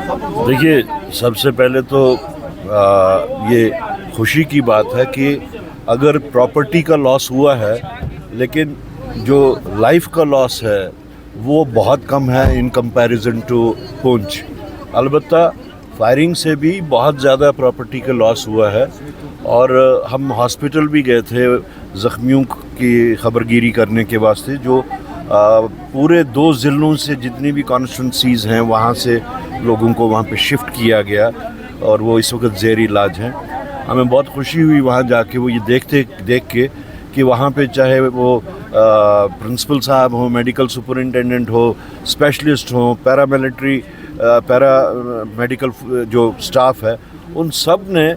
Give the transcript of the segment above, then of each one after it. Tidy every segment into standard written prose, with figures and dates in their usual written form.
देखिए, सबसे पहले तो ये खुशी की बात है कि अगर प्रॉपर्टी का लॉस हुआ है, लेकिन जो लाइफ का लॉस है वो बहुत कम है इन कंपैरिजन टू पुंछ। अलबत्ता फायरिंग से भी बहुत ज़्यादा प्रॉपर्टी का लॉस हुआ है और हम हॉस्पिटल भी गए थे ज़ख्मियों की खबरगिरी करने के वास्ते। जो पूरे 2 ज़िलों से जितनी भी कॉन्स्टिट्यूंसीज़ हैं वहाँ से लोगों को वहाँ पे शिफ्ट किया गया और वो इस वक्त ज़ेरी इलाज हैं। हमें बहुत खुशी हुई वहाँ जाके वो ये देख के कि वहाँ पे चाहे वो प्रिंसिपल साहब हो, मेडिकल सुपरिटेंडेंट हो, स्पेशलिस्ट हो, मेडिकल जो स्टाफ है, उन सब ने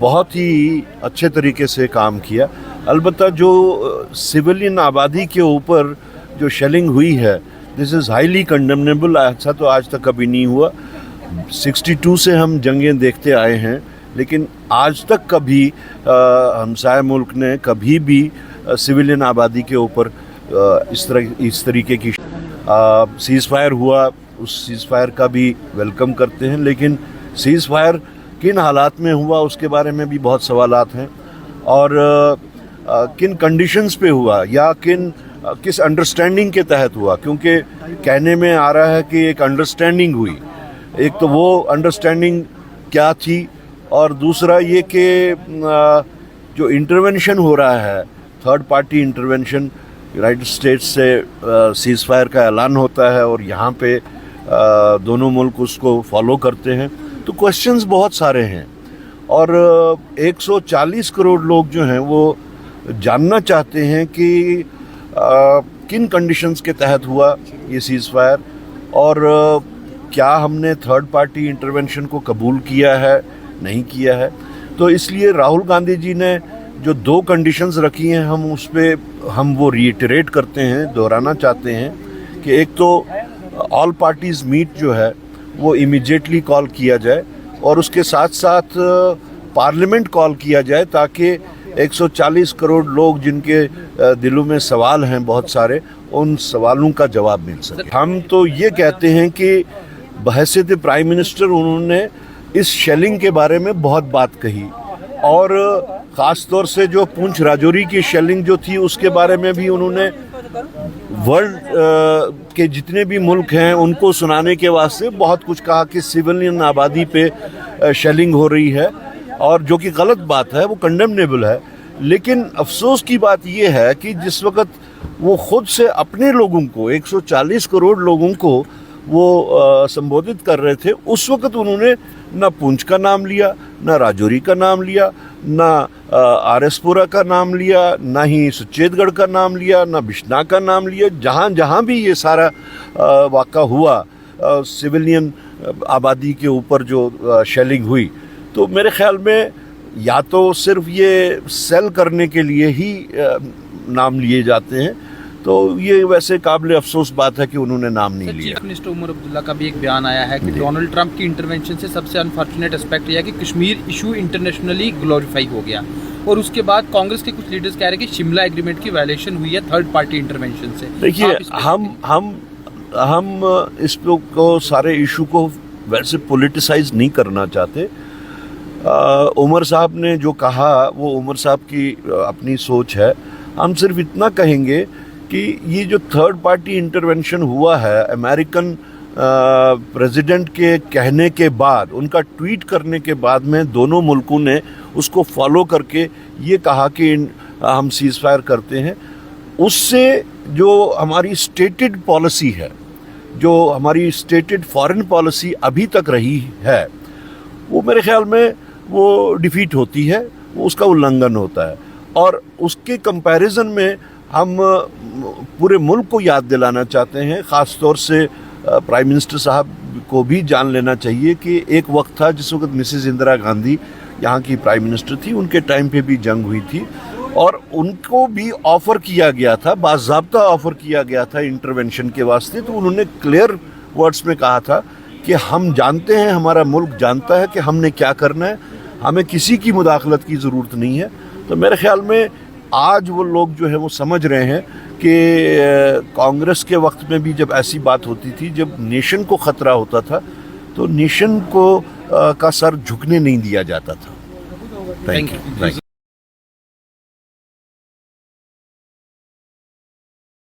बहुत ही अच्छे तरीके से काम किया। अलबत्ता जो सिविलियन आबादी के ऊपर जो शेलिंग हुई है, दिस इज़ हाईली कंडेमनेबल। ऐसा तो आज तक कभी नहीं हुआ। 62 से हम जंगें देखते आए हैं, लेकिन आज तक कभी हमसाया मुल्क ने कभी भी सिविलियन आबादी के ऊपर इस तरीके की सीज़ फायर हुआ, उस सीज़ फायर का भी वेलकम करते हैं। लेकिन सीज़ फायर किन हालात में हुआ उसके बारे में भी बहुत सवालात हैं और किन कंडीशंस पे हुआ या किस अंडरस्टैंडिंग के तहत हुआ, क्योंकि कहने में आ रहा है कि एक अंडरस्टैंडिंग हुई। एक तो वो अंडरस्टैंडिंग क्या थी और दूसरा ये कि जो इंटरवेंशन हो रहा है, third party intervention, United states से सीज़ फायर का ऐलान होता है और यहाँ पे दोनों मुल्क उसको फॉलो करते हैं, तो क्वेश्चंस बहुत सारे हैं और 140 करोड़ लोग जो हैं वो जानना चाहते हैं कि किन कंडीशंस के तहत हुआ ये सीज़ फायर और क्या हमने थर्ड पार्टी इंटरवेंशन को कबूल किया है, नहीं किया है। तो इसलिए राहुल गांधी जी ने जो 2 कंडीशंस रखी हैं, हम वो रीइटरेट करते हैं, दोहराना चाहते हैं कि एक तो ऑल पार्टीज़ मीट जो है वो इमीडिएटली कॉल किया जाए और उसके साथ साथ पार्लियामेंट कॉल किया जाए ताकि 140 करोड़ लोग जिनके दिलों में सवाल हैं बहुत सारे, उन सवालों का जवाब मिल सके। हम तो ये कहते हैं कि बहैसियत प्राइम मिनिस्टर उन्होंने इस शेलिंग के बारे में बहुत बात कही और ख़ास तौर से जो पुंछ राजौरी की शेलिंग जो थी उसके बारे में भी उन्होंने वर्ल्ड के जितने भी मुल्क हैं उनको सुनाने के वास्ते बहुत कुछ कहा कि सिविलियन आबादी पे शेलिंग हो रही है और जो कि गलत बात है, वो कंडेमनेबल है। लेकिन अफसोस की बात ये है कि जिस वक्त वो खुद से अपने लोगों को 140 करोड़ लोगों को वो संबोधित कर रहे थे, उस वक्त उन्होंने ना पुंछ का नाम लिया, ना राजौरी का नाम लिया, ना आरएसपुरा का नाम लिया, ना ही सुचेतगढ़ का नाम लिया, ना बिश्नाह का नाम लिया। जहाँ जहाँ भी ये सारा वाक़ा हुआ सिविलियन आबादी के ऊपर जो शेलिंग हुई, तो मेरे ख्याल में या तो सिर्फ ये सेल करने के लिए ही नाम लिए जाते हैं, तो ये वैसे काबिल अफसोस बात है कि उन्होंने नाम नहीं लिया। चीफ मिनिस्टर उमर अब्दुल्ला का भी एक बयान आया है कि डोनाल्ड ट्रंप की इंटरवेंशन से सबसे अनफॉर्चुनेट एस्पेक्ट यह है कि कश्मीर इशू इंटरनेशनली ग्लोरीफाई हो गया और उसके बाद कांग्रेस के कुछ लीडर्स कह रहे हैं कि शिमला एग्रीमेंट की वायलेशन हुई है थर्ड पार्टी इंटरवेंशन से। देखिए, हम इस को सारे इशू को वैसे पॉलिटिसाइज नहीं करना चाहते। उमर साहब ने जो कहा वो उमर साहब की अपनी सोच है। हम सिर्फ इतना कहेंगे कि ये जो थर्ड पार्टी इंटरवेंशन हुआ है, अमेरिकन प्रेसिडेंट के कहने के बाद, उनका ट्वीट करने के बाद में दोनों मुल्कों ने उसको फॉलो करके ये कहा कि हम सीज़ फायर करते हैं। उससे जो हमारी स्टेटेड पॉलिसी है, जो हमारी स्टेटेड फॉरेन पॉलिसी अभी तक रही है, वो मेरे ख्याल में वो डिफीट होती है, वो उसका उल्लंघन होता है। और उसके कंपैरिजन में हम पूरे मुल्क को याद दिलाना चाहते हैं, ख़ास तौर से प्राइम मिनिस्टर साहब को भी जान लेना चाहिए कि एक वक्त था जिस वक्त मिसेस इंदिरा गांधी यहाँ की प्राइम मिनिस्टर थी, उनके टाइम पे भी जंग हुई थी और उनको भी ऑफ़र किया गया था, बाज़ाब्ता ऑफ़र किया गया था इंटरवेंशन के वास्ते। तो उन्होंने क्लियर वर्ड्स में कहा था कि हम जानते हैं, हमारा मुल्क जानता है कि हमने क्या करना है, हमें किसी की मुदाखलत की ज़रूरत नहीं है। तो मेरे ख्याल में आज वो लोग जो है वो समझ रहे हैं कि कांग्रेस के वक्त में भी जब ऐसी बात होती थी, जब नेशन को ख़तरा होता था, तो नेशन को का सर झुकने नहीं दिया जाता था। Thank you.